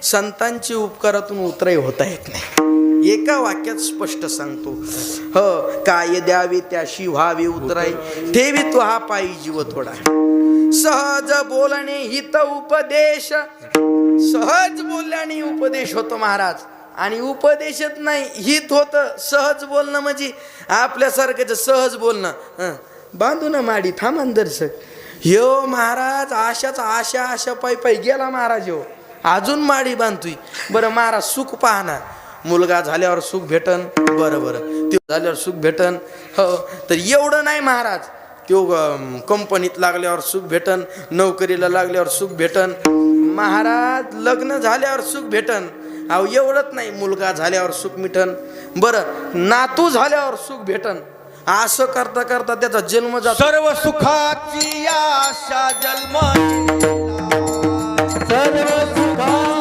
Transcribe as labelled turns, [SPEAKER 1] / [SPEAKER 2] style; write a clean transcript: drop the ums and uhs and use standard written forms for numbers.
[SPEAKER 1] संतांची उपकारातून उतराई होता येत नाही. एका वाक्यात स्पष्ट सांगतो, ह काय द्यावे त्याशी व्हावे उतराई, ठेवी तो हा पायी जीव थोडा. सहज बोलणे हित उपदेश, सहज बोलल्याने उपदेश होतो महाराज. आणि उपदेशच नाही हित होतं. सहज बोलणं म्हणजे आपल्यासारखंच सहज बोलणं. बांधू ना माडी थांबन दर्शक. ह्यो महाराज आशा पायी गेला महाराज. ह्यो अजून माडी बांधतोय. बरं महाराज सुख पाहना, मुलगा झाल्यावर सुख भेटन, बरं त्यो झाल्यावर सुख भेटन. हो तर एवढं नाही महाराज, त्यो कंपनीत लागल्यावर सुख भेटन, नोकरीला लागल्यावर सुख भेटन, महाराज लग्न झाल्यावर सुख भेटन. अहो एवढंच नाही, मुलगा झाल्यावर सुख मिटन, बरं नातू झाल्यावर सुख भेटन. असं करता करता त्याचा जन्म जातो.
[SPEAKER 2] सर्व सुखाची आशा जन्म, सर्व